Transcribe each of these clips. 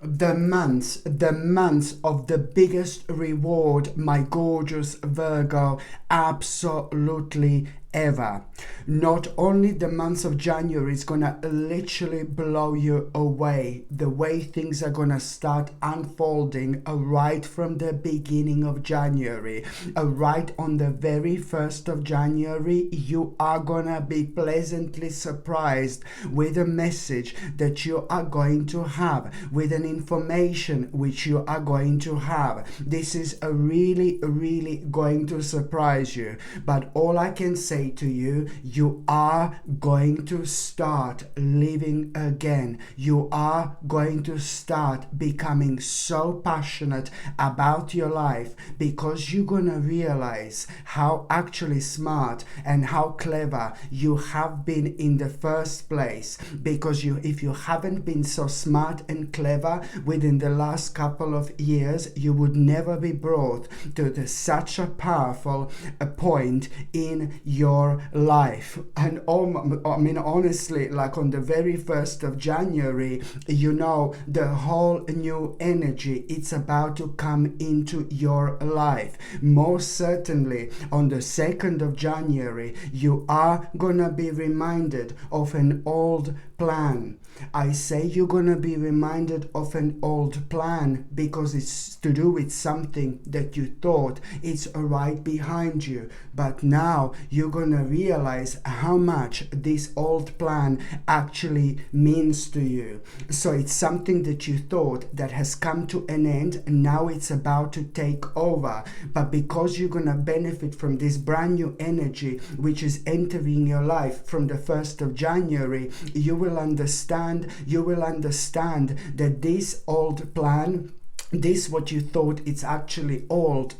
the months of the biggest reward, my gorgeous Virgo, absolutely ever. Not only the month of January is gonna literally blow you away, the way things are gonna start unfolding right from the beginning of January, right on the very 1st of January, you are gonna be pleasantly surprised with a message that you are going to have, with an information which you are going to have. This is a really going to surprise you. But all I can say to you, you are going to start living again. You are going to start becoming so passionate about your life, because you're gonna realize how actually smart and how clever you have been in the first place. Because if you haven't been so smart and clever within the last couple of years, you would never be brought to such a powerful point in your life. And honestly, like on the very 1st of January, the whole new energy, it's about to come into your life. Most certainly on the 2nd of January, you are gonna be reminded of an old plan. I say you're gonna be reminded of an old plan because it's to do with something that you thought it's right behind you, but now you're gonna realize how much this old plan actually means to you. So it's something that you thought that has come to an end, and now it's about to take over. But because you're gonna benefit from this brand new energy which is entering your life from the 1st of January, you will understand that this old plan, this what you thought it's actually old,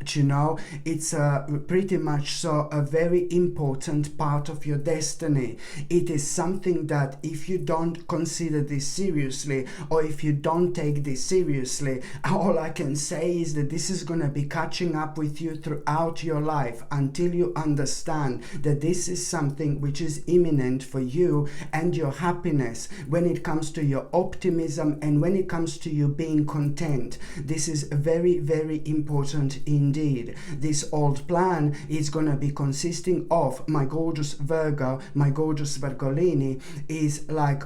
it's pretty much so a very important part of your destiny. It is something that if you don't consider this seriously, or if you don't take this seriously, all I can say is that this is going to be catching up with you throughout your life until you understand that this is something which is imminent for you and your happiness, when it comes to your optimism and when it comes to you being content. This is very important indeed. This old plan is going to be consisting of, my gorgeous Virgo, my gorgeous Virgolini, is like,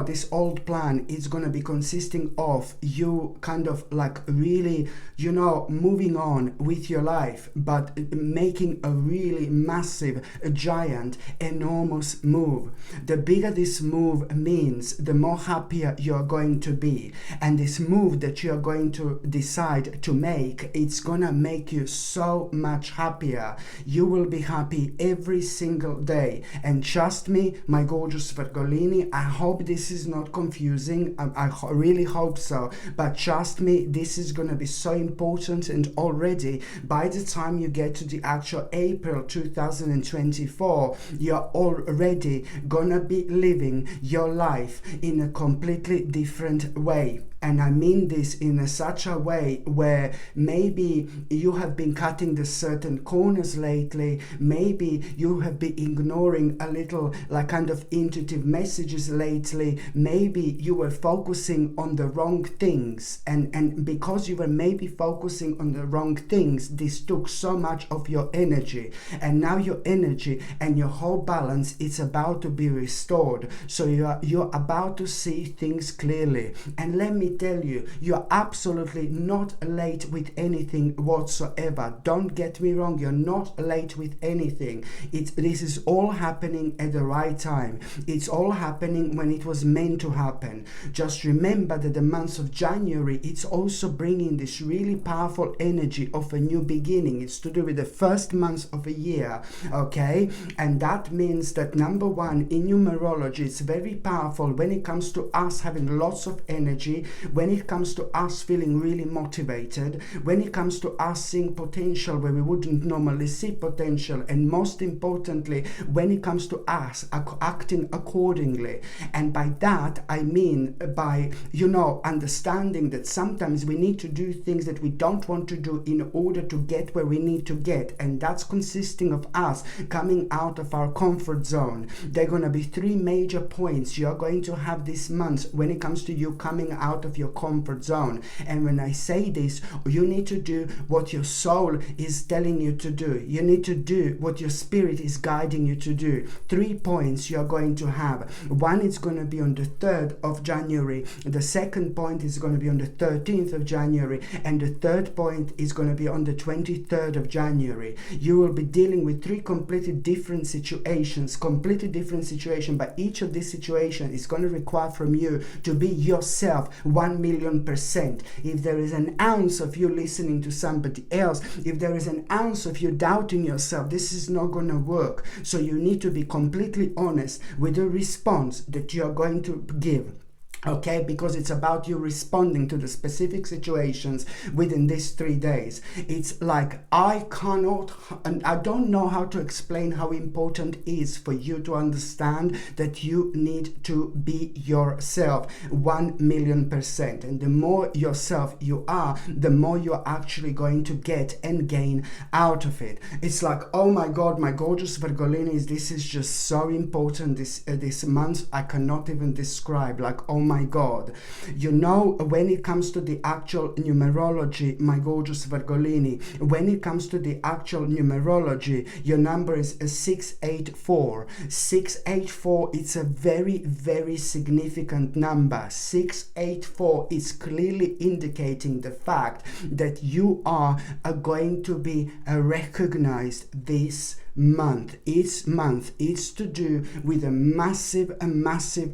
this old plan is going to be consisting of you kind of like really, moving on with your life, but making a really massive, giant, enormous move. The bigger this move means, the more happier you're going to be. And this move that you're going to decide to make, it's gonna make you so much happier. You will be happy every single day. And trust me, my gorgeous Virgolini, I hope this is not confusing. I really hope so. But trust me, this is gonna be so important. And already by the time you get to the actual April 2024, you're already gonna be living your life in a completely different way. And I mean this in such a way where maybe you have been cutting the certain corners lately, maybe you have been ignoring a little like kind of intuitive messages lately, maybe you were focusing on the wrong things, and because you were maybe focusing on the wrong things, this took so much of your energy, and now your energy and your whole balance, it's about to be restored. So you're about to see things clearly. And let me tell you, you're absolutely not late with anything whatsoever. Don't get me wrong, you're not late with anything. This is all happening at the right time. It's all happening when it was meant to happen. Just remember that the month of January, it's also bringing this really powerful energy of a new beginning. It's to do with the first month of a year, okay? And that means that number one, in numerology, it's very powerful when it comes to us having lots of energy, when it comes to us feeling feeling really motivated, when it comes to us seeing potential where we wouldn't normally see potential, and most importantly, when it comes to us acting accordingly. And by that, I mean by, understanding that sometimes we need to do things that we don't want to do in order to get where we need to get. And that's consisting of us coming out of our comfort zone. There are going to be 3 major points you're going to have this month when it comes to you coming out of your comfort zone. And when I say this, you need to do what your soul is telling you to do. You need to do what your spirit is guiding you to do. 3 points you're going to have. One is going to be on the 3rd of January. The second point is going to be on the 13th of January. And the third point is going to be on the 23rd of January. You will be dealing with 3 completely different situations, but each of these situations is going to require from you to be yourself 1,000,000%. If there is an ounce of you listening to somebody else, if there is an ounce of you doubting yourself, this is not going to work. So you need to be completely honest with the response that you are going to give. Okay, because it's about you responding to the specific situations within these 3 days. It's like, I cannot, and I don't know how to explain how important it is for you to understand that you need to be yourself 1,000,000%. And the more yourself you are, the more you're actually going to get and gain out of it. It's like, oh my God, my gorgeous Virgolinis, this is just so important this month. I cannot even describe, like, oh my God. When it comes to the actual numerology, my gorgeous Virgolini, when it comes to the actual numerology, your number is 684. 684, it's a very, very significant number. 684 is clearly indicating the fact that you are going to be recognized this month. Each month, it's to do with a massive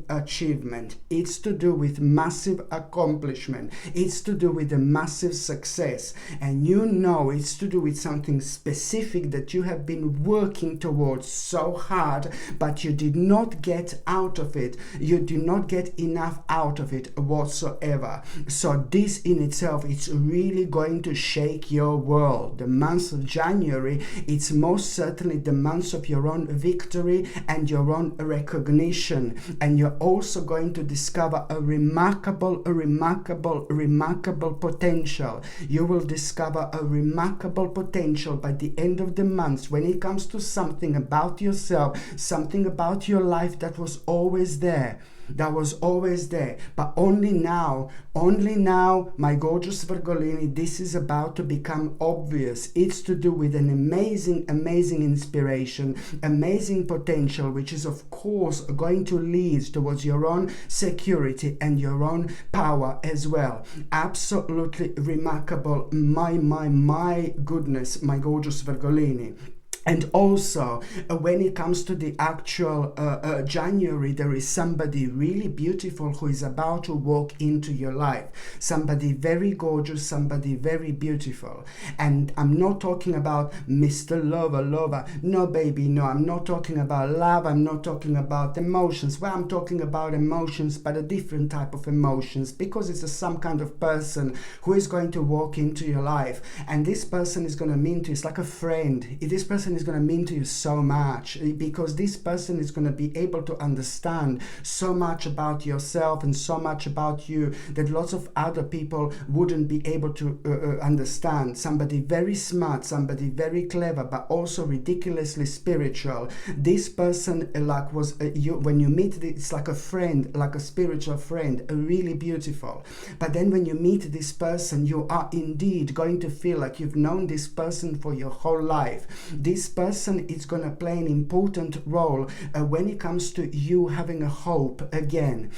achievement. It's to do with massive accomplishment. It's to do with a massive success. And it's to do with something specific that you have been working towards so hard, but you did not get out of it. You did not get enough out of it whatsoever. So this in itself, it's really going to shake your world. The month of January, it's most certainly the months of your own victory and your own recognition. And you're also going to discover a remarkable potential. You will discover a remarkable potential by the end of the month when it comes to something about yourself, something about your life that was always there. But only now, my gorgeous Virgolini, this is about to become obvious. It's to do with an amazing inspiration, amazing potential, which is of course going to lead towards your own security and your own power as well. Absolutely remarkable. My goodness, my gorgeous Virgolini. And also, when it comes to the actual January, there is somebody really beautiful who is about to walk into your life. Somebody very gorgeous, somebody very beautiful. And I'm not talking about Mr. Lover. No, baby, no. I'm not talking about love. I'm not talking about emotions. Well, I'm talking about emotions, but a different type of emotions, because it's some kind of person who is going to walk into your life. And this person is going to mean to you, it's like a friend. This person is going to mean to you so much, because this person is going to be able to understand so much about yourself and so much about you that lots of other people wouldn't be able to understand. Somebody very smart, somebody very clever, but also ridiculously spiritual. This person when you meet, it's like a friend, like a spiritual friend, really beautiful. But then when you meet this person, you are indeed going to feel like you've known this person for your whole life. This person is going to play an important role when it comes to you having a hope again.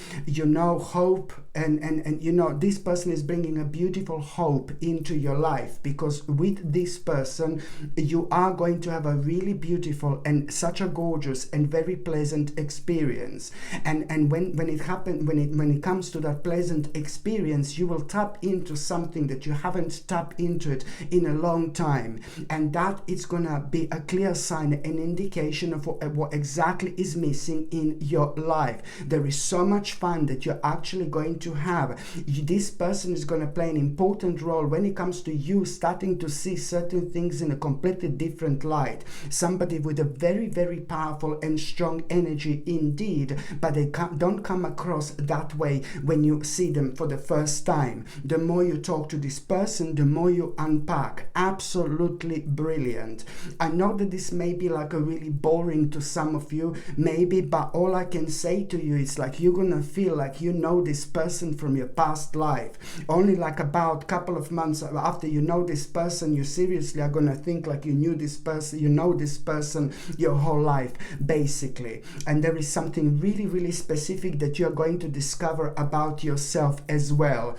Hope, and this person is bringing a beautiful hope into your life, because with this person you are going to have a really beautiful and such a gorgeous and very pleasant experience. And when it comes to that pleasant experience, you will tap into something that you haven't tapped into it in a long time, and that is gonna be a clear sign, an indication of what exactly is missing in your life. There is so much fun that you're actually going to have. This person is going to play an important role when it comes to you starting to see certain things in a completely different light. Somebody with a very, very powerful and strong energy indeed, but they don't come across that way when you see them for the first time. The more you talk to this person, the more you unpack. Absolutely brilliant. I know that this may be like a really boring to some of you, maybe, but all I can say to you is like you're gonna feel like you know this person from your past life. Only like about a couple of months after you know this person, you seriously are gonna think like you knew this person, you know this person your whole life, basically. And there is something really, really specific that you're going to discover about yourself as well.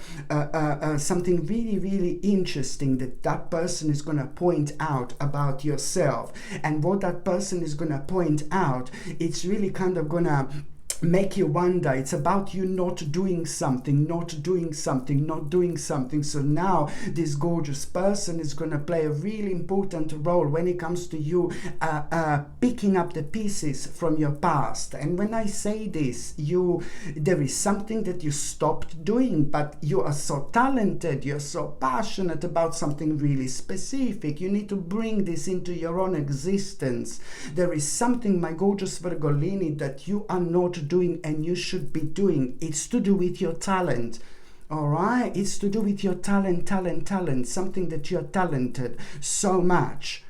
Something really, really interesting that person is going to point out about yourself. And what that person is going to point out, it's really kind of going to make you wonder. It's about you not doing something. So now this gorgeous person is going to play a really important role when it comes to you picking up the pieces from your past. And when I say this, there is something that you stopped doing, but you are so talented, you're so passionate about something really specific. You need to bring this into your own existence. There is something, my gorgeous Virgolini, that you are not doing and you should be doing. It's to do with your talent. All right, it's to do with your talent, something that you're talented so much.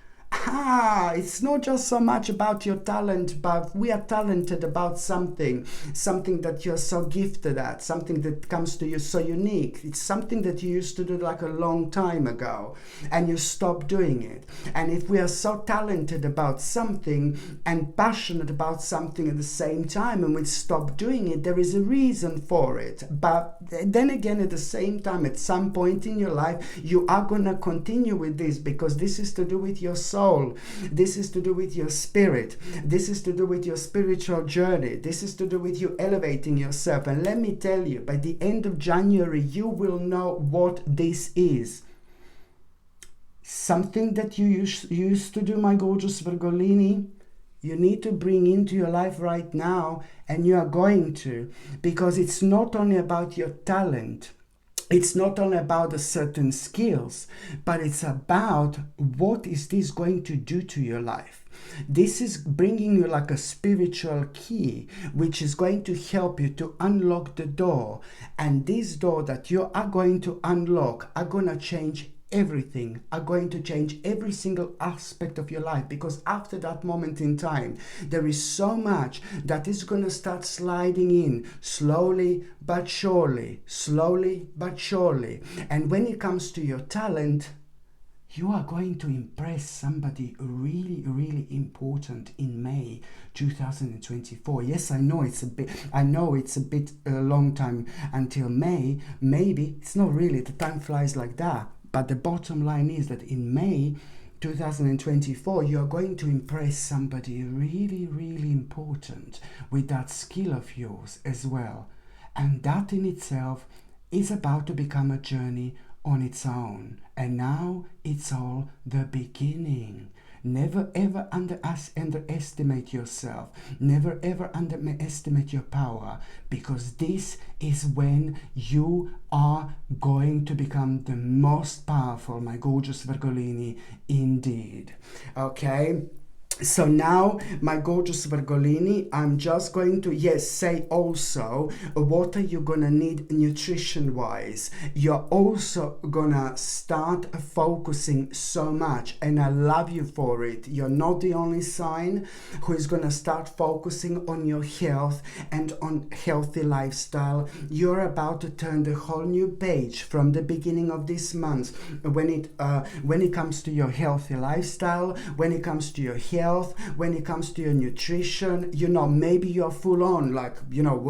It's not just so much about your talent, but we are talented about something that you're so gifted at, something that comes to you so unique. It's something that you used to do like a long time ago and you stopped doing it. And if we are so talented about something and passionate about something at the same time and we stop doing it, there is a reason for it. But then again, at the same time, at some point in your life, you are going to continue with this because this is to do with your soul. This is to do with your spirit. This is to do with your spiritual journey. This is to do with you elevating yourself. And let me tell you, by the end of January, you will know what this is. Something that you used to do, my gorgeous Virgolini, you need to bring into your life right now, and you are going to, because it's not only about your talent. It's not only about the certain skills, but it's about what is this going to do to your life. This is bringing you like a spiritual key, which is going to help you to unlock the door. And this door that you are going to unlock are going to change everything, are going to change every single aspect of your life, because after that moment in time there is so much that is going to start sliding in slowly but surely. And when it comes to your talent, you are going to impress somebody really, really important in May 2024. Yes, I know it's a bit a long time until May. Maybe it's not really, the time flies like that. But the bottom line is that in May 2024, you are going to impress somebody really, really important with that skill of yours as well. And that in itself is about to become a journey on its own. And now it's all the beginning. Never ever underestimate yourself. Never ever underestimate your power, because this is when you are going to become the most powerful, my gorgeous Virgolini, indeed. Okay? So now, my gorgeous Virgolini, I'm just going to, say also, what are you going to need nutrition-wise? You're also going to start focusing so much, and I love you for it. You're not the only sign who is going to start focusing on your health and on healthy lifestyle. You're about to turn the whole new page from the beginning of this month when it comes to your healthy lifestyle, when it comes to your health, health, when it comes to your nutrition, maybe you're full on, like,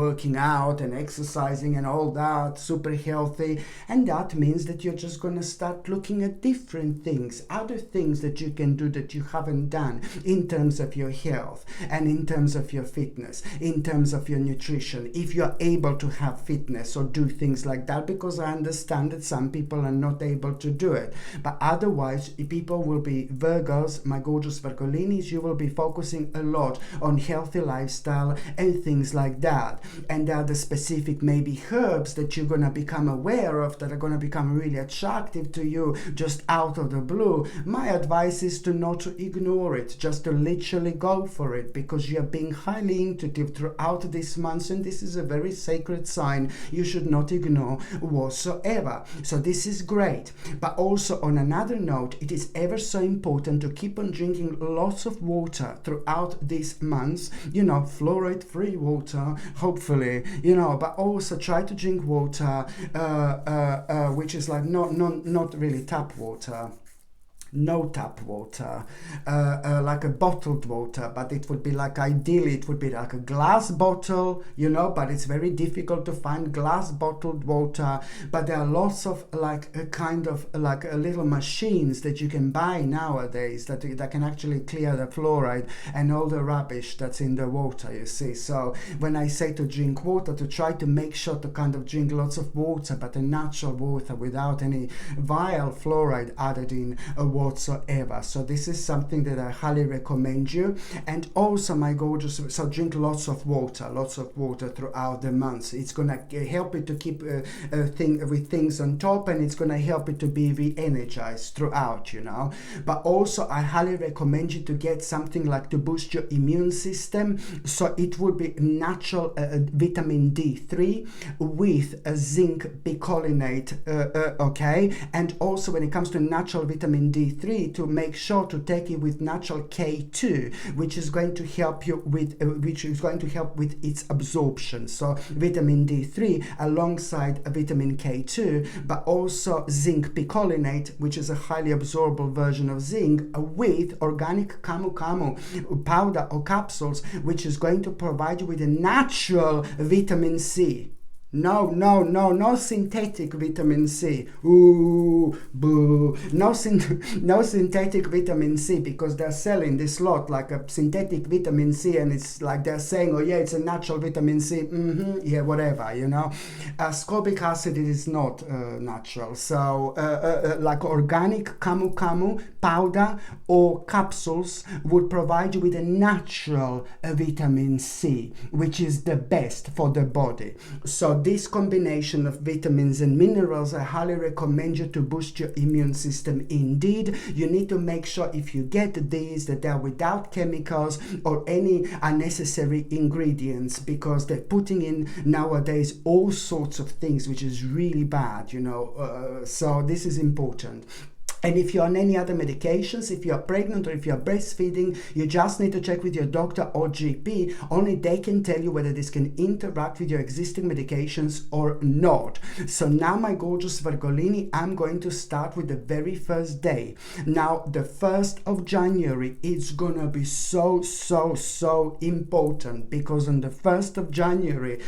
working out and exercising and all that, super healthy. And that means that you're just going to start looking at different things, other things that you can do that you haven't done in terms of your health and in terms of your fitness, in terms of your nutrition, if you're able to have fitness or do things like that, because I understand that some people are not able to do it. But otherwise, people will be Virgos, my gorgeous Virgolinis, you will be focusing a lot on healthy lifestyle and things like that. And there are the specific maybe herbs that you're going to become aware of that are going to become really attractive to you just out of the blue. My advice is to not to ignore it, just to literally go for it, because you're being highly intuitive throughout this month, and this is a very sacred sign you should not ignore whatsoever. So this is great. But also on another note, it is ever so important to keep on drinking lots of water throughout these months, fluoride free water, hopefully, but also try to drink water which is like not really tap water. No tap water, like a bottled water, but it would be like, ideally it would be like a glass bottle, but it's very difficult to find glass bottled water. But there are lots of like a kind of like a little machines that you can buy nowadays that can actually clear the fluoride and all the rubbish that's in the water, you see. So when I say to drink water, to try to make sure to kind of drink lots of water, but a natural water without any vile fluoride added in whatsoever. So this is something that I highly recommend you. And also, my gorgeous, so drink lots of water throughout the months. It's gonna help you to keep with things on top, and it's gonna help you to be re-energized throughout, But also, I highly recommend you to get something like to boost your immune system. So it would be natural vitamin D3 with a zinc picolinate, okay? And also, when it comes to natural vitamin D3, to make sure to take it with natural K2, which is going to help you with its absorption. So vitamin D3 alongside vitamin K2, but also zinc picolinate, which is a highly absorbable version of zinc, with organic camu camu powder or capsules, which is going to provide you with a natural vitamin C. No synthetic vitamin C. Ooh, boo. No synthetic vitamin C, because they're selling this lot like a synthetic vitamin C, and it's like they're saying, oh yeah, it's a natural vitamin C. Yeah, whatever, Ascorbic acid is not natural. So like organic camu camu powder or capsules would provide you with a natural vitamin C, which is the best for the body. So this combination of vitamins and minerals, I highly recommend you to boost your immune system. Indeed, you need to make sure if you get these that they're without chemicals or any unnecessary ingredients, because they're putting in nowadays all sorts of things, which is really bad, so this is important. And if you're on any other medications, if you're pregnant or if you're breastfeeding, you just need to check with your doctor or GP. Only they can tell you whether this can interact with your existing medications or not. So now, my gorgeous Virgolini, I'm going to start with the very first day. Now, the 1st of January is gonna be so important, because on the 1st of January,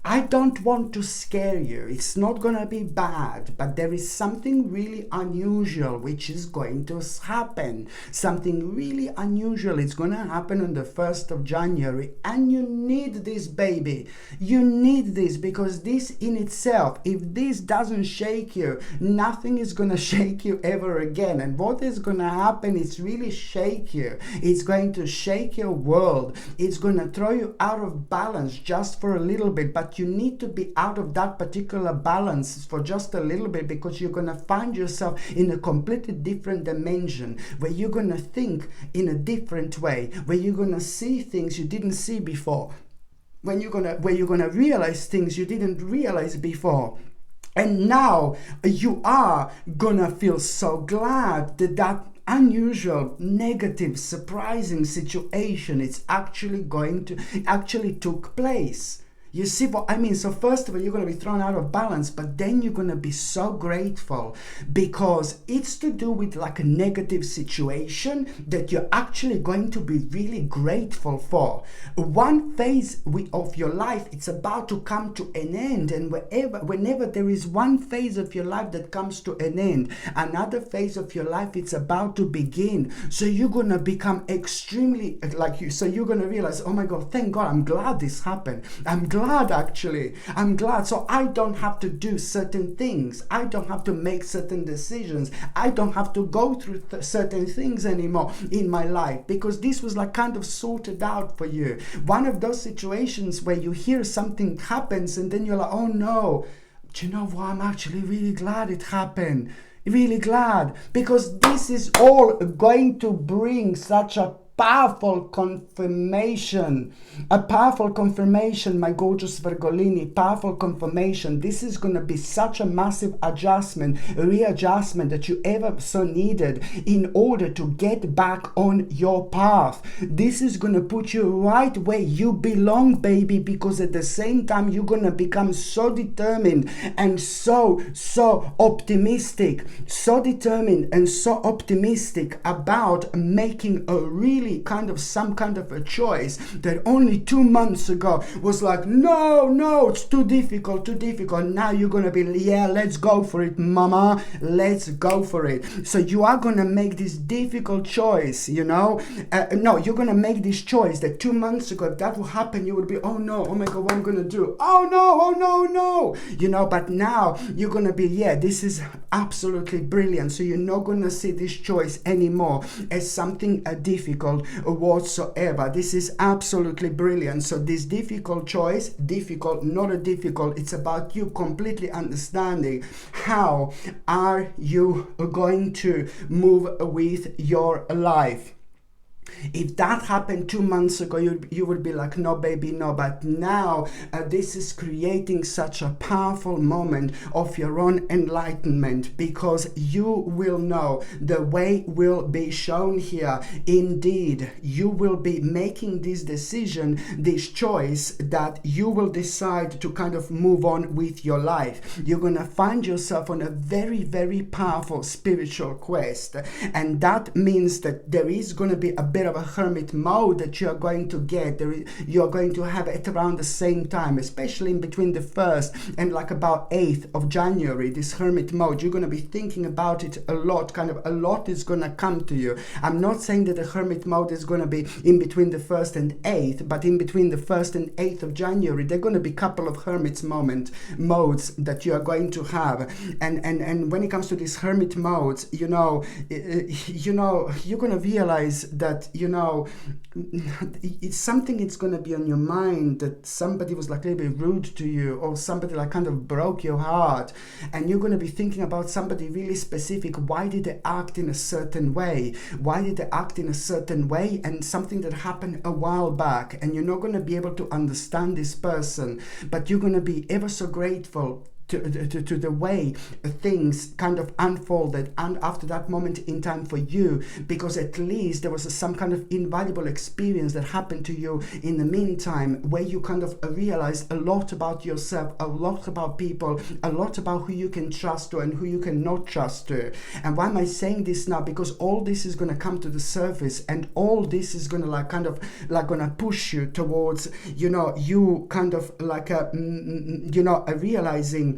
I don't want to scare you. It's not gonna be bad, but there is something really unusual which is going to happen. Something really unusual is going to happen on the 1st of January, and you need this, baby. You need this, because this in itself, if this doesn't shake you, nothing is going to shake you ever again. And what is going to happen is really shake you. It's going to shake your world. It's going to throw you out of balance just for a little bit, but you need to be out of that particular balance for just a little bit, because you're going to find yourself in a completely different dimension, where you're going to think in a different way, where you're going to see things you didn't see before, where you're going to realize things you didn't realize before. And now you are going to feel so glad that unusual, negative, surprising situation, it's actually took place. You see what I mean? So first of all, you're going to be thrown out of balance, but then you're going to be so grateful because it's to do with like a negative situation that you're actually going to be really grateful for. One phase of your life, it's about to come to an end, and whenever there is one phase of your life that comes to an end, another phase of your life, it's about to begin. So you're going to become extremely so you're going to realize, oh my God, thank God, I'm glad this happened. I'm glad, actually. I'm glad. So I don't have to do certain things. I don't have to make certain decisions. I don't have to go through certain things anymore in my life because this was like kind of sorted out for you. One of those situations where you hear something happens and then you're like, oh no, do you know what? I'm actually really glad it happened. Really glad, because this is all going to bring such a powerful confirmation, my gorgeous Virgolini, powerful confirmation. This is going to be such a massive adjustment, readjustment that you ever so needed in order to get back on your path. This is going to put you right where you belong, baby, because at the same time you're going to become so determined and so optimistic, so determined and so optimistic about making a really some kind of a choice that only 2 months ago was like, no, it's too difficult. Now you're gonna be, yeah, let's go for it, mama, let's go for it. So you are gonna make this difficult choice, you're gonna make this choice that 2 months ago, if that will happen, you would be, oh no, oh my God, what I'm gonna do, oh no, but now you're gonna be, yeah, this is absolutely brilliant. So you're not gonna see this choice anymore as something difficult whatsoever. This is absolutely brilliant. So this difficult choice, it's about you completely understanding how are you going to move with your life. If that happened 2 months ago, you would be like, no, baby, no. But now this is creating such a powerful moment of your own enlightenment, because you will know, the way will be shown here. Indeed, you will be making this decision, this choice, that you will decide to kind of move on with your life. You're going to find yourself on a very, very powerful spiritual quest. And that means that there is going to be a bit of a hermit mode that you are going to get. You are going to have it around the same time, especially in between the 1st and like about 8th of January, this hermit mode. You're going to be thinking about it a lot, kind of a lot is going to come to you. I'm not saying that the hermit mode is going to be in between the 1st and 8th, but in between the 1st and 8th of January, there are going to be a couple of hermits modes that you are going to have. And when it comes to these hermit modes, you're going to realize that, it's something, it's going to be on your mind, that somebody was like a little bit rude to you, or somebody like kind of broke your heart, and you're going to be thinking about somebody really specific. Why did they act in a certain way? And something that happened a while back, and you're not going to be able to understand this person, but you're going to be ever so grateful to the way things kind of unfolded, and after that moment in time for you, because at least there was some kind of invaluable experience that happened to you in the meantime, where you kind of realized a lot about yourself, a lot about people, a lot about who you can trust to and who you cannot trust to. And why am I saying this now? Because all this is going to come to the surface, and all this is going to gonna push you towards, you kind of like realizing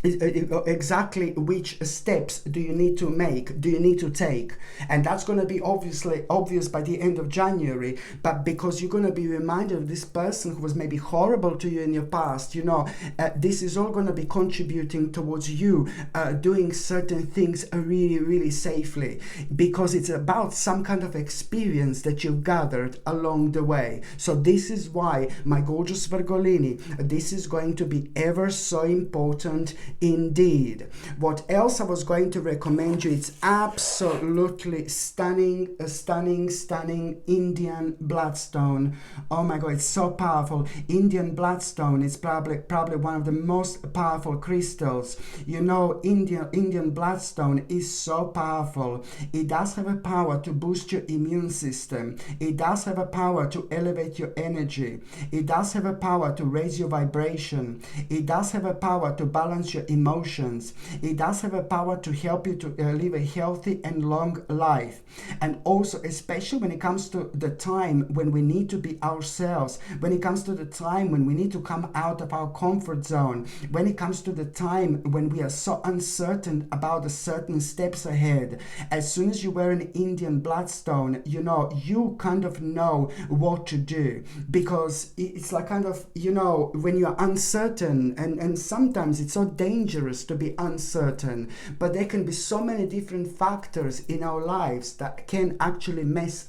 exactly which steps do you need to take, and that's going to be obvious by the end of January. But because you're going to be reminded of this person who was maybe horrible to you in your past, this is all going to be contributing towards you doing certain things really, really safely, because it's about some kind of experience that you've gathered along the way. So this is why, my gorgeous Virgolini, this is going to be ever so important indeed. What else I was going to recommend you? It's absolutely stunning, stunning Indian bloodstone. Oh my God, it's so powerful. Indian bloodstone is probably one of the most powerful crystals. You know, Indian bloodstone is so powerful. It does have a power to boost your immune system. It does have a power to elevate your energy. It does have a power to raise your vibration. It does have a power to balance your emotions. It does have a power to help you to live a healthy and long life. And also, especially when it comes to the time when we need to be ourselves, when it comes to the time when we need to come out of our comfort zone, when it comes to the time when we are so uncertain about the certain steps ahead. As soon as you wear an Indian bloodstone, you know, you kind of know what to do, because it's like kind of, you know, when you're uncertain, and sometimes it's so dangerous to be uncertain, but there can be so many different factors in our lives that can actually mess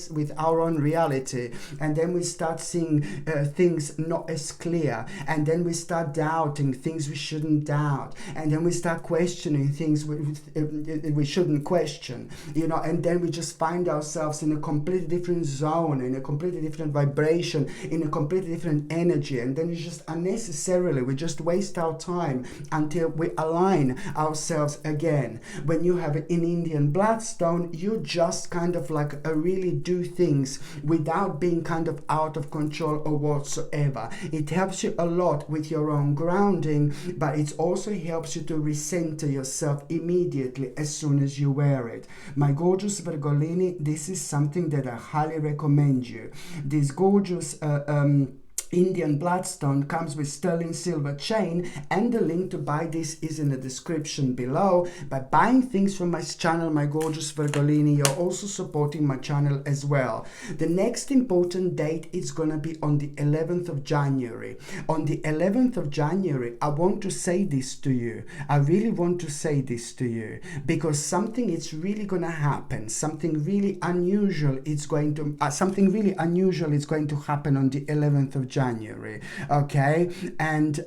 with our own reality, and then we start seeing things not as clear, and then we start doubting things we shouldn't doubt, and then we start questioning things we shouldn't question, you know, and then we just find ourselves in a completely different zone, in a completely different vibration, in a completely different energy, and then we just unnecessarily we just waste our time until we align ourselves again. When you have an Indian bloodstone, you just kind of like really do things without being kind of out of control or whatsoever. It helps you a lot with your own grounding, but it also helps you to recenter yourself immediately as soon as you wear it. My gorgeous Virgolini, this is something that I highly recommend you. This gorgeous Indian bloodstone comes with sterling silver chain, and the link to buy this is in the description below. By buying things from my channel, my gorgeous Virgolini, you're also supporting my channel as well. The next important date is going to be on the 11th of January. On the 11th of January, I want to say this to you. I really want to say this to you, because something is really going to happen. Something really unusual is going to happen on the 11th of January, okay? And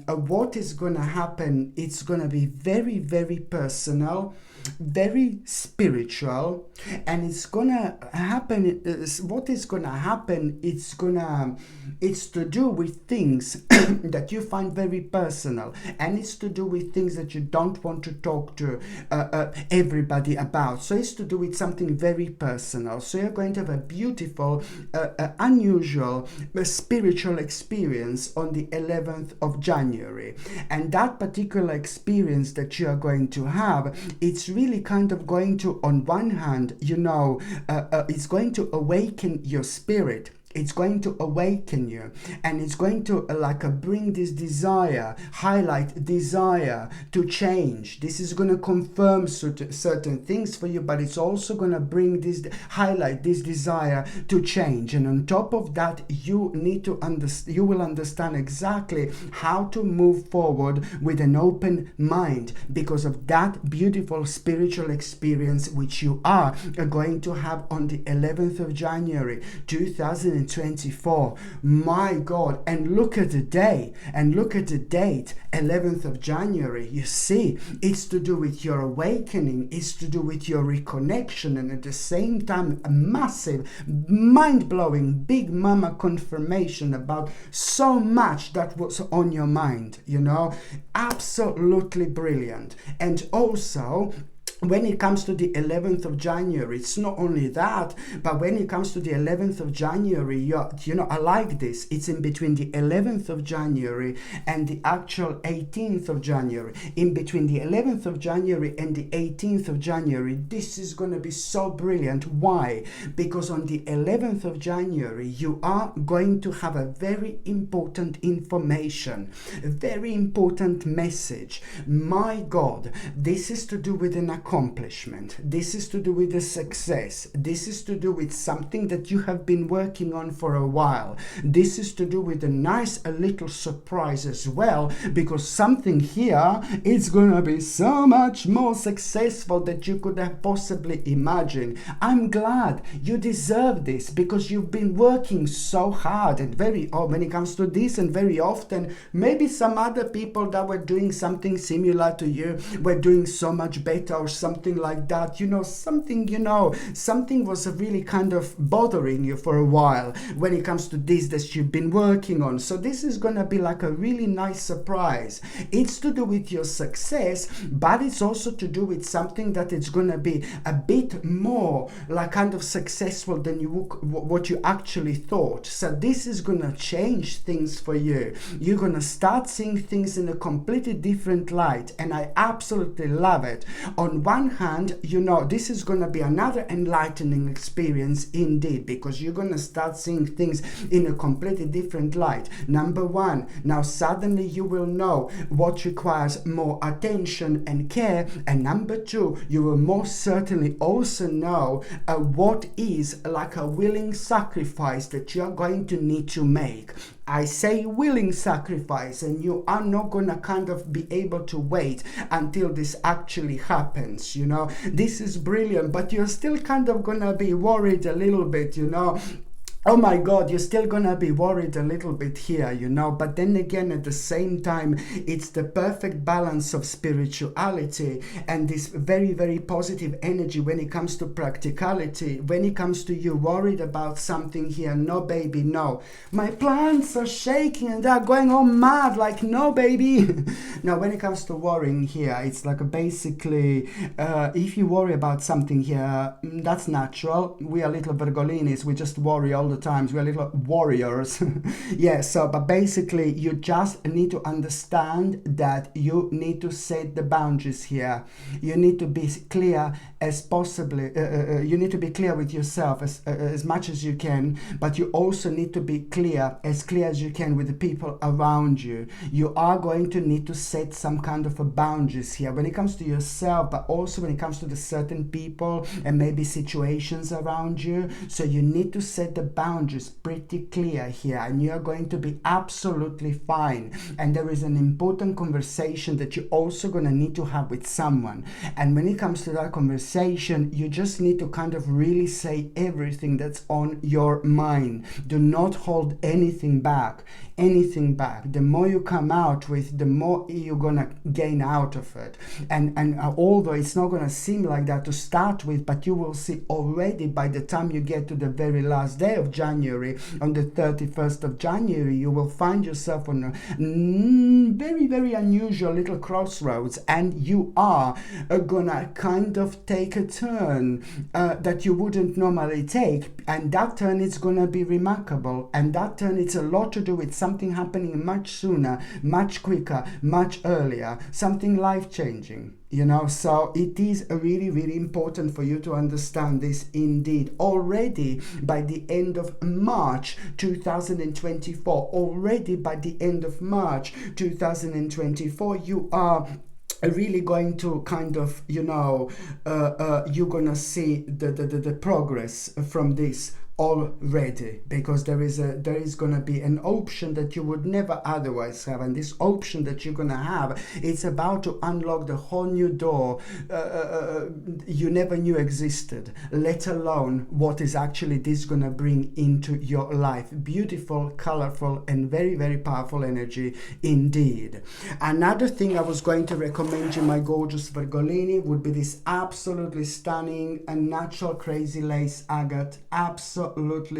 what is going to happen, it's going to be very, very personal, very spiritual, and it's gonna happen. What is gonna happen, it's to do with things that you find very personal, and it's to do with things that you don't want to talk to everybody about. So it's to do with something very personal. So you're going to have a beautiful unusual spiritual experience on the 11th of January, and that particular experience that you are going to have, it's really kind of going to, on one hand, you know, it's going to awaken your spirit. It's going to awaken you, and it's going to bring this desire, highlight desire to change. This is going to confirm certain things for you, but it's also going to bring this, highlight this desire to change. And on top of that, you need to understand, you will understand exactly how to move forward with an open mind, because of that beautiful spiritual experience which you are going to have on the 11th of January 2024. My God, and look at the day, and look at the date, 11th of January. You see, it's to do with your awakening, it's to do with your reconnection, and at the same time a massive, mind-blowing, big mama confirmation about so much that was on your mind, you know. Absolutely brilliant. And also, when it comes to the 11th of January, it's not only that, but when it comes to the 11th of January, you know, I like this. It's in between the 11th of January and the actual 18th of January. In between the 11th of January and the 18th of January, this is going to be so brilliant. Why? Because on the 11th of January, you are going to have a very important information, a very important message. My God, this is to do with an accomplishment. This is to do with the success. This is to do with something that you have been working on for a while. This is to do with a nice a little surprise as well, because something here is gonna be so much more successful that you could have possibly imagined. I'm glad you deserve this, because you've been working so hard, and when it comes to this, and very often maybe some other people that were doing something similar to you were doing so much better, or something like that. Something was really kind of bothering you for a while when it comes to this that you've been working on. So this is gonna be like a really nice surprise. It's to do with your success, but it's also to do with something that it's gonna be a bit more like kind of successful than what you actually thought. So this is gonna change things for you. You're gonna start seeing things in a completely different light, and I absolutely love it. On one hand, this is gonna be another enlightening experience indeed, because you're gonna start seeing things in a completely different light. Number one, now suddenly you will know what requires more attention and care, and number two, you will most certainly also know what is like a willing sacrifice that you're going to need to make. I say willing sacrifice, and you are not gonna kind of be able to wait until this actually happens. This is brilliant, but you're still kind of gonna be worried a little bit. Oh my God, you're still gonna be worried a little bit here, but then again, at the same time, it's the perfect balance of spirituality and this very, very positive energy when it comes to practicality. When it comes to you worried about something here, no baby, no. My plants are shaking and they're going all mad, like no baby. Now, when it comes to worrying here, it's like basically, if you worry about something here, that's natural. We are little Virgolinis, we just worry all the times. We're little warriors. But basically you just need to understand that you need to set the boundaries here. You need to be clear as possibly. You need to be clear with yourself as much as you can, but you also need to be clear as you can with the people around you. You are going to need to set some kind of a boundaries here when it comes to yourself, but also when it comes to the certain people and maybe situations around you. So you need to set the boundaries pretty clear here, and you're going to be absolutely fine. And there is an important conversation that you're also going to need to have with someone, and when it comes to that conversation, you just need to kind of really say everything that's on your mind. Do not hold anything back. The more you come out with, the more you're gonna gain out of it. And although it's not gonna seem like that to start with, but you will see already by the time you get to the very last day of January, on the 31st of January, you will find yourself on a very, very unusual little crossroads, and you are gonna kind of take a turn that you wouldn't normally take, and that turn is gonna be remarkable, and that turn, it's a lot to do with something happening much sooner, much quicker, much earlier, something life-changing. So it is really, really important for you to understand this indeed. Already by the end of March 2024, you are really going to kind of, you're gonna see the progress from this already, because there is going to be an option that you would never otherwise have, and this option that you're going to have, it's about to unlock the whole new door you never knew existed, let alone what is actually this going to bring into your life. Beautiful, colorful, and very, very powerful energy indeed. Another thing I was going to recommend you, my gorgeous Virgolini, would be this absolutely stunning and natural crazy lace agate. Absolutely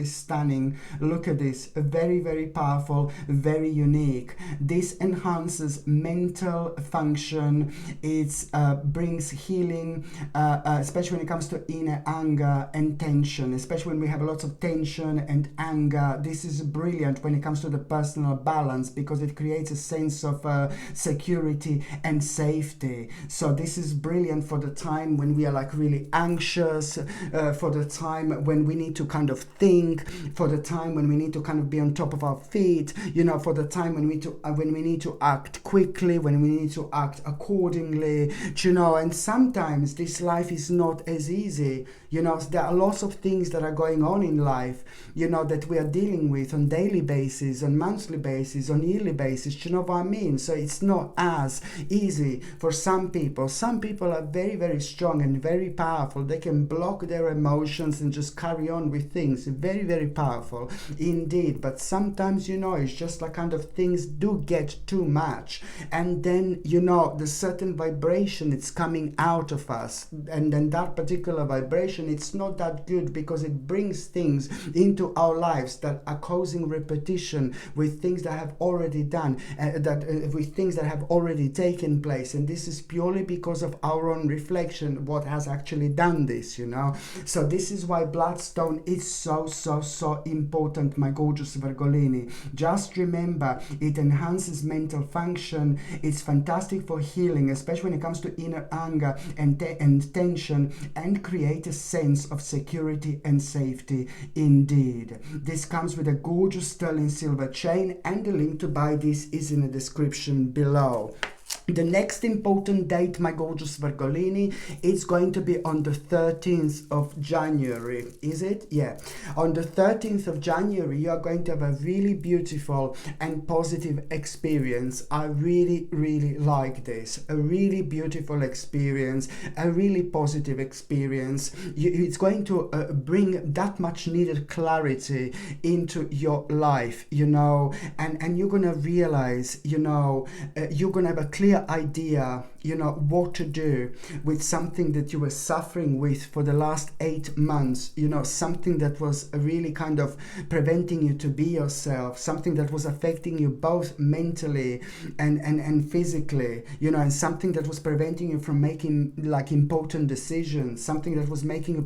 stunning. Look at this. Very, very powerful, very unique. This enhances mental function. It brings healing, especially when it comes to inner anger and tension, especially when we have lots of tension and anger. This is brilliant when it comes to the personal balance, because it creates a sense of security and safety. So this is brilliant for the time when we are like really anxious, for the time when we need to kind of of think, for the time when we need to kind of be on top of our feet, you know, for the time when we need to act quickly, when we need to act accordingly, you know. And sometimes this life is not as easy, you know. There are lots of things that are going on in life, you know, that we are dealing with on daily basis, on monthly basis, on yearly basis, you know what I mean? So it's not as easy for some people. Some people are very, very strong and very powerful. They can block their emotions and just carry on with things. Very, very powerful indeed. But sometimes, you know, it's just like kind of things do get too much, and then, you know, the certain vibration it's coming out of us, and then that particular vibration, it's not that good, because it brings things into our lives that are causing repetition with things that have already done, with things that have already taken place. And this is purely because of our own reflection, what has actually done this, you know. So this is why bloodstone is so important, my gorgeous Virgolini. Just remember, it enhances mental function. It's fantastic for healing, especially when it comes to inner anger and tension, and create a sense of security and safety indeed. This comes with a gorgeous sterling silver chain, and the link to buy this is in the description below. The next important date, my gorgeous Virgolini, is going to be on the 13th of January. Is it? Yeah. On the 13th of January, you are going to have a really beautiful and positive experience. I really, really like this. A really beautiful experience, a really positive experience. It's going to bring that much needed clarity into your life, you know, and you're going to realize, you know, you're going to have a clear idea, you know, what to do with something that you were suffering with for the last 8 months, you know, something that was really kind of preventing you to be yourself, something that was affecting you both mentally and physically, you know, and something that was preventing you from making like important decisions, something that was making you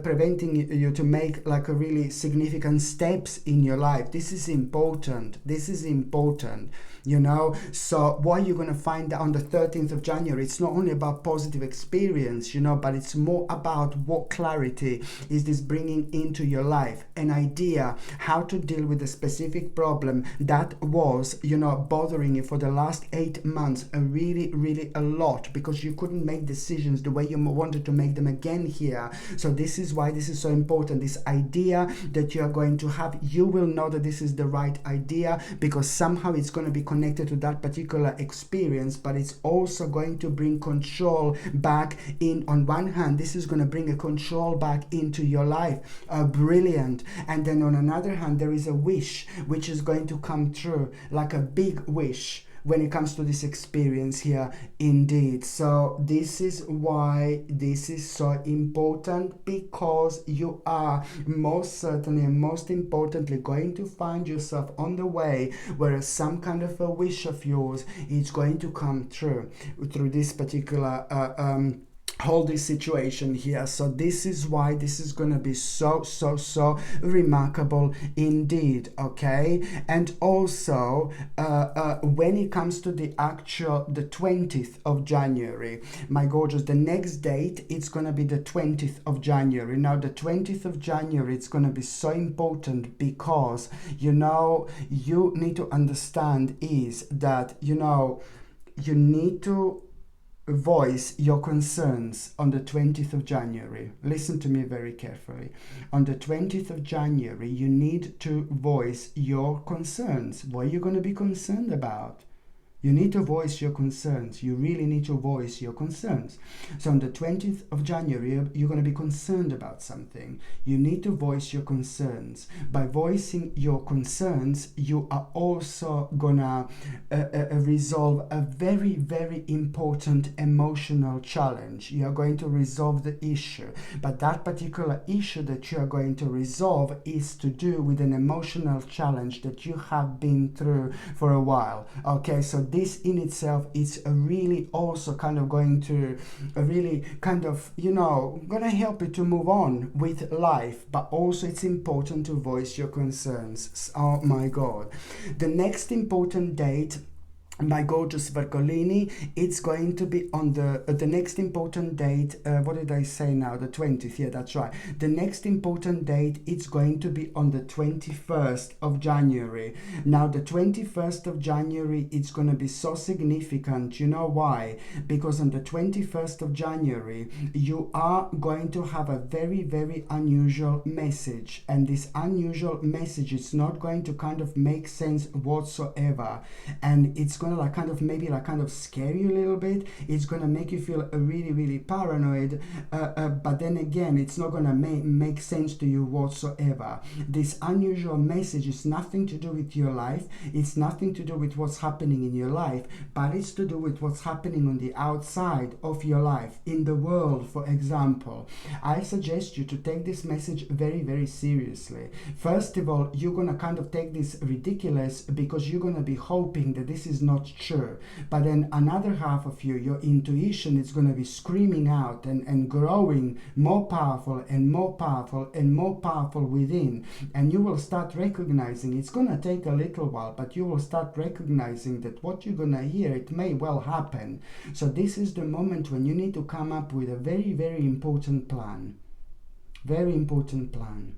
preventing you to make like a really significant steps in your life. This is important. This is important, you know. So what you're going to find on the 13th of January, it's not only about positive experience, you know, but it's more about what clarity is this bringing into your life, an idea how to deal with a specific problem that was, you know, bothering you for the last 8 months, really a lot, because you couldn't make decisions the way you wanted to make them again here. So this is why this is so important. This idea that you are going to have, you will know that this is the right idea, because somehow it's going to be connected to that particular experience, but it's also going to bring control back in. On one hand, this is going to bring a control back into your life, brilliant. And then on another hand, there is a wish which is going to come true, like a big wish, when it comes to this experience here indeed. So this is why this is so important, because you are most certainly and most importantly going to find yourself on the way where some kind of a wish of yours is going to come true through this particular whole this situation here. So this is why this is going to be so remarkable indeed. Okay. And also when it comes to the 20th of January, my gorgeous, the next date, it's going to be the 20th of January. Now the 20th of January, it's going to be so important, because, you know, you need to understand is that, you know, you need to voice your concerns on the 20th of January. Listen to me very carefully. On the 20th of January, you need to voice your concerns. What are you going to be concerned about? You need to voice your concerns. You really need to voice your concerns. So on the 20th of January, you're going to be concerned about something. You need to voice your concerns. By voicing your concerns, you are also going to resolve a very important emotional challenge. You are going to resolve the issue. But that particular issue that you are going to resolve is to do with an emotional challenge that you have been through for a while. Okay, so this in itself is a really also kind of going to really kind of, you know, gonna help you to move on with life, but also it's important to voice your concerns. Oh my God. The next important date my gorgeous Virgolini, it's going to be on the next important date. What did I say now? The 20th. Yeah, that's right. The next important date, it's going to be on the 21st of January. Now, the 21st of January, it's going to be so significant. You know why? Because on the 21st of January, you are going to have a very, very unusual message. And this unusual message is not going to kind of make sense whatsoever. And it's going to like kind of maybe like kind of scare you a little bit. It's going to make you feel really, really paranoid, but then again, it's not going to make sense to you whatsoever. This unusual message is nothing to do with your life. It's nothing to do with what's happening in your life, but it's to do with what's happening on the outside of your life, in the world, for example. I suggest you to take this message very, very seriously. First of all, you're going to kind of take this ridiculous because you're going to be hoping that this is not true. But then another half of you, your intuition, is going to be screaming out and growing more powerful and more powerful and more powerful within. And you will start recognizing, it's going to take a little while, but you will start recognizing that what you're going to hear, it may well happen. So this is the moment when you need to come up with a very, very important plan. Very important plan.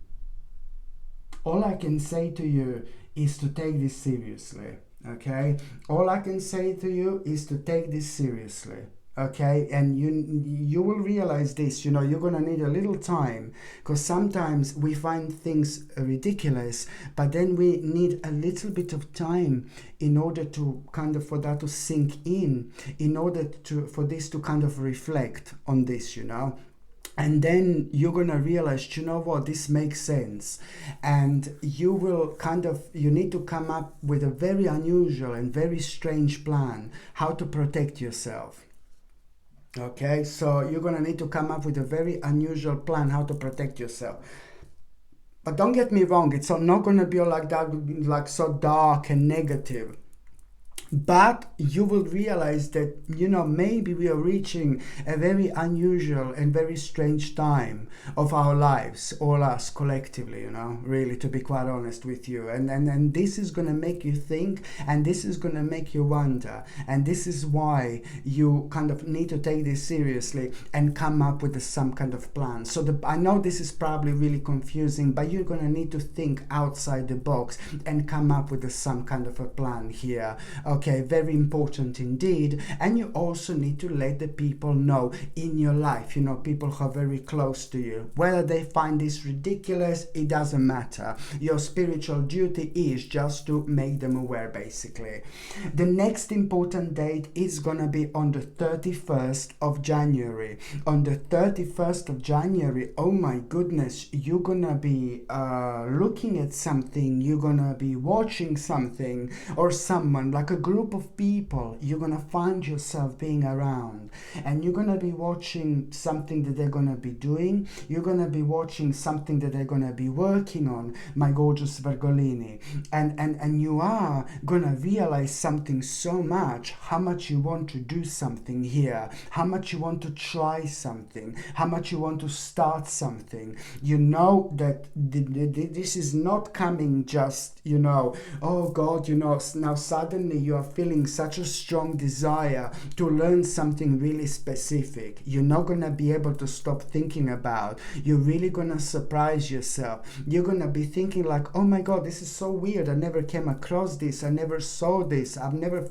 All I can say to you is to take this seriously. Okay, all I can say to you is to take this seriously. Okay, and you will realize this, you're gonna need a little time, because sometimes we find things ridiculous, but then we need a little bit of time in order to kind of for that to sink in order to for this to kind of reflect on this, And then you're going to realize, you know what, this makes sense. And you will you need to come up with a very unusual and very strange plan how to protect yourself. Okay, so you're going to need to come up with a very unusual plan how to protect yourself. But don't get me wrong, it's not going to be like that, like so dark and negative. But you will realize that, maybe we are reaching a very unusual and very strange time of our lives, all us collectively, really, to be quite honest with you. And this is going to make you think, and this is going to make you wonder. And this is why you kind of need to take this seriously and come up with some kind of plan. So I know this is probably really confusing, but you're going to need to think outside the box and come up with some kind of a plan here. Okay, very important indeed. And you also need to let the people know in your life, people who are very close to you. Whether they find this ridiculous, it doesn't matter. Your spiritual duty is just to make them aware, basically. The next important date is going to be on the 31st of January. On the 31st of January, oh my goodness, you're going to be looking at something, you're going to be watching something or someone, like a group of people you're going to find yourself being around, and you're going to be watching something that they're going to be doing. You're going to be watching something that they're going to be working on, my gorgeous Virgolini, and you are going to realize something so much, how much you want to do something here, how much you want to try something, how much you want to start something. You know that this is not coming just, oh God, now suddenly you are feeling such a strong desire to learn something really specific. You're not going to be able to stop thinking about. You're really going to surprise yourself. You're going to be thinking like, oh my God, this is so weird. I never came across this. I never saw this. You're going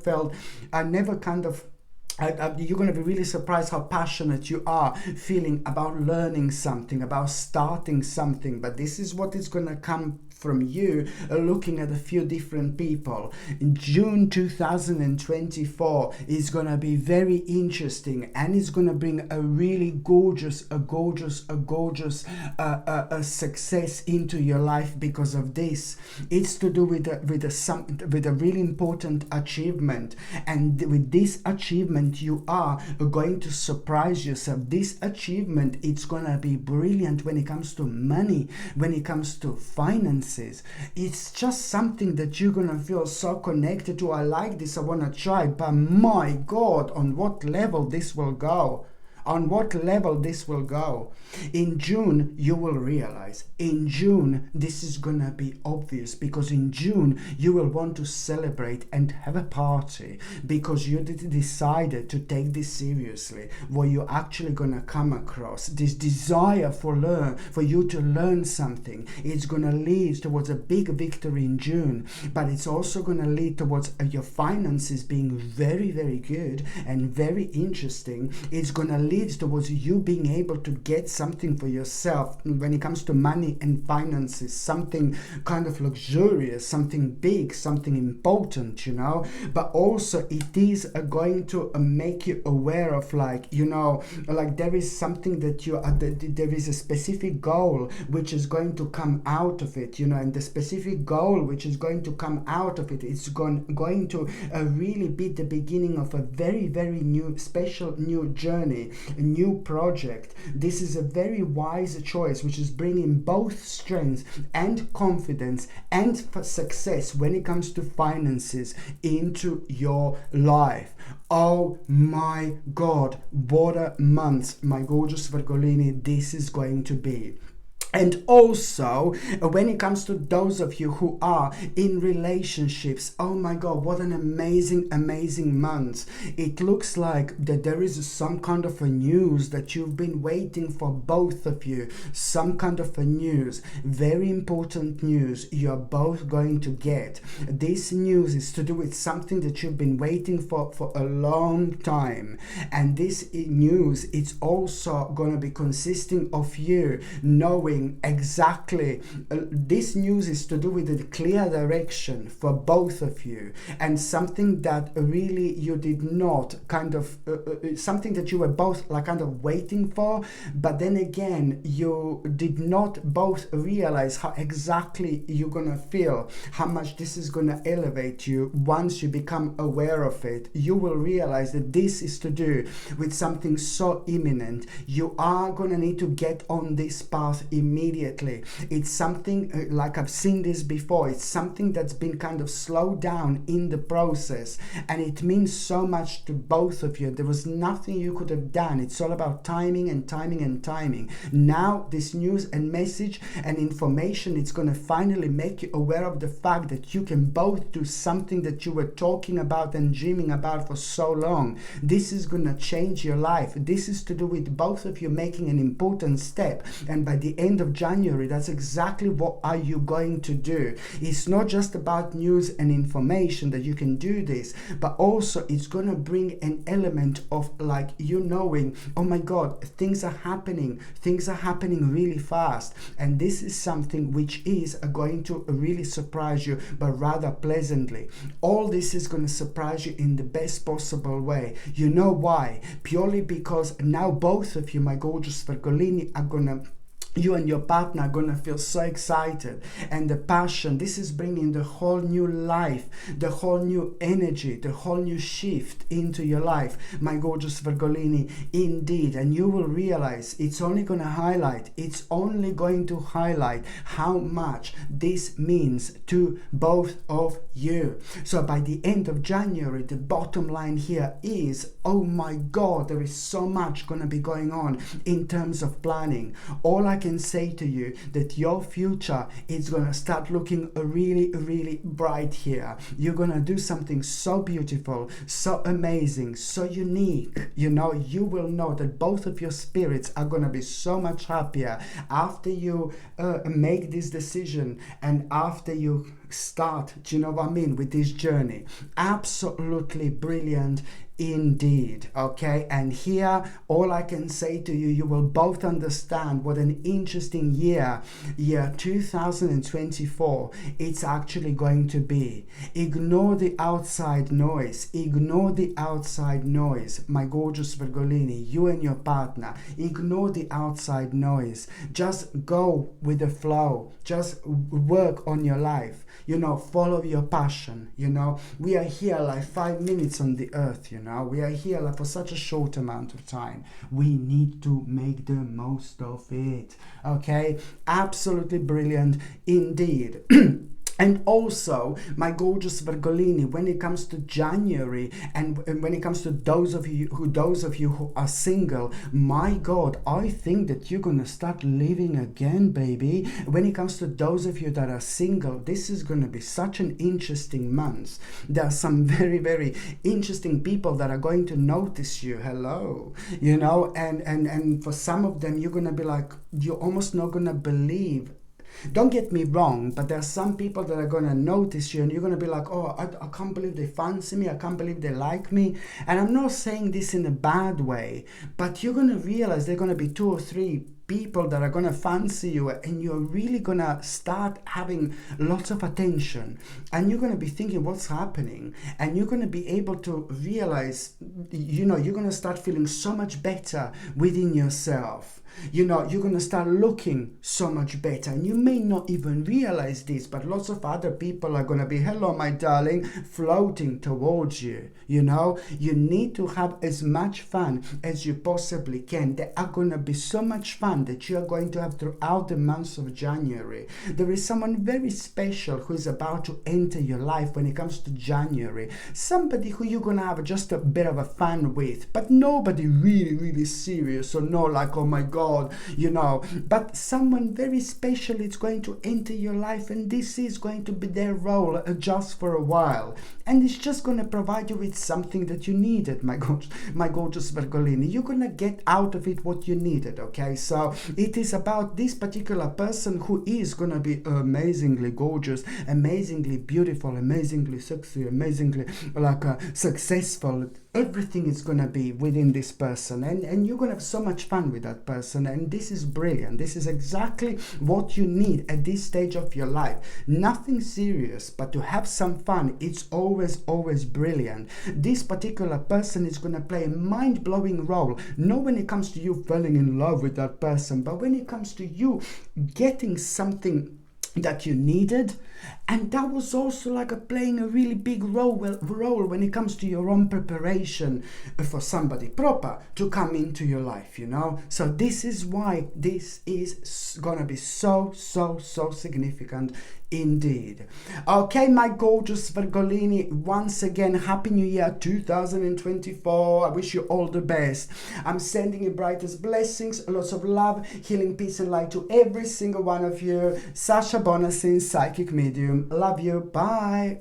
to be really surprised how passionate you are feeling about learning something, about starting something. But this is what is going to come from you looking at a few different people. In June 2024 is going to be very interesting, and it's going to bring a really gorgeous success into your life because of this. It's to do with a really important achievement, and with this achievement you are going to surprise yourself. This achievement, it's going to be brilliant when it comes to money, when it comes to finances. It's just something that you're gonna feel so connected to. I like this, I want to try, but my God, on what level this will go. on what level this will go. In June, you will realize. In June, this is gonna be obvious, because in June, you will want to celebrate and have a party because you decided to take this seriously. What you're actually gonna come across, this desire for you to learn something, it's gonna lead towards a big victory in June, but it's also gonna lead towards your finances being very, very good and very interesting. It's gonna lead towards you being able to get something for yourself when it comes to money and finances, something kind of luxurious, something big, something important, you know. But also it is going to make you aware of, like, you know, like there is something that you there is a specific goal which is going to come out of it, you know, and the specific goal which is going to come out of it is going to really be the beginning of a very, very new, special new journey, a new project. This is a very wise choice which is bringing both strength and confidence and success when it comes to finances into your life. Oh my God, what a month, my gorgeous Virgolini, this is going to be. And also, when it comes to those of you who are in relationships, oh my God, what an amazing, amazing month. It looks like that there is some kind of a news that you've been waiting for, both of you. Some kind of a news, very important news you're both going to get. This news is to do with something that you've been waiting for a long time. And this news, it's also going to be consisting of you knowing exactly this news is to do with a clear direction for both of you, and something that really you did not kind of something that you were both like kind of waiting for, but then again you did not both realize how exactly you're gonna feel, how much this is gonna elevate you. Once you become aware of it, you will realize that this is to do with something so imminent. You are gonna need to get on this path immediately. It's something like I've seen this before. It's something that's been kind of slowed down in the process, and it means so much to both of you. There was nothing you could have done. It's all about timing and timing and timing. Now this news and message and information, it's going to finally make you aware of the fact that you can both do something that you were talking about and dreaming about for so long. This is going to change your life. This is to do with both of you making an important step, and by the end of January, that's exactly what are you going to do. It's not just about news and information that you can do this, but also it's going to bring an element of like you knowing, oh my God, things are happening really fast, and this is something which is going to really surprise you, but rather pleasantly. All this is going to surprise you in the best possible way. You know why? Purely because now both of you, my gorgeous Virgolini, are gonna, you and your partner are going to feel so excited, and the passion, this is bringing the whole new life, the whole new energy, the whole new shift into your life, my gorgeous Virgolini, indeed. And you will realize it's only going to highlight how much this means to both of you. So by the end of January, the bottom line here is, oh my God, there is so much going to be going on in terms of planning. All I can say to you that your future is going to start looking really, really bright here. You're going to do something so beautiful, so amazing, so unique. You know, you will know that both of your spirits are going to be so much happier after you make this decision and after you start, do you know what I mean, with this journey. Absolutely brilliant indeed. Okay, and here all I can say to you, you will both understand what an interesting year 2024 it's actually going to be. Ignore the outside noise, my gorgeous Virgolini, you and your partner. Ignore the outside noise, just go with the flow, just work on your life, you know, follow your passion. You know, we are here like 5 minutes on the earth, you know, we are here like for such a short amount of time. We need to make the most of it. Okay, absolutely brilliant indeed. And also, my gorgeous Virgolini, when it comes to January, and when it comes to those of you who are single, my God, I think that you're gonna start living again, baby. When it comes to those of you that are single, this is gonna be such an interesting month. There are some very, very interesting people that are going to notice you. Hello, you know, and for some of them, you're gonna be like, you're almost not gonna believe. Don't get me wrong, but there are some people that are going to notice you and you're going to be like, oh, I can't believe they fancy me. I can't believe they like me. And I'm not saying this in a bad way, but you're going to realize there are going to be 2 or 3 people that are going to fancy you, and you're really going to start having lots of attention, and you're going to be thinking what's happening, and you're going to be able to realize, you know, you're going to start feeling so much better within yourself. You know, you're going to start looking so much better, and you may not even realize this, but lots of other people are going to be, hello my darling, floating towards you. You know, you need to have as much fun as you possibly can. There are going to be so much fun that you are going to have throughout the month of January. There is someone very special who is about to enter your life when it comes to January. Somebody who you're going to have just a bit of a fun with, but nobody really, really serious, or no like, oh my God, you know, but someone very special is going to enter your life, and this is going to be their role just for a while, and it's just going to provide you with something that you needed, my gorgeous Virgolini. You're going to get out of it what you needed, okay? So it is about this particular person who is going to be amazingly gorgeous, amazingly beautiful, amazingly sexy, amazingly successful. Everything is going to be within this person, and you're going to have so much fun with that person, and this is brilliant. This is exactly what you need at this stage of your life. Nothing serious, but to have some fun. It's always brilliant. This particular person is going to play a mind-blowing role, not when it comes to you falling in love with that person, but when it comes to you getting something that you needed, and that was also playing a really big role when it comes to your own preparation for somebody proper to come into your life, you know. So this is why this is gonna be so significant indeed. Okay, my gorgeous Virgolini, once again, happy new year 2024. I wish you all the best. I'm sending you brightest blessings, lots of love, healing, peace and light to every single one of you. Sasha Bonasin, psychic medium. Love you. Bye.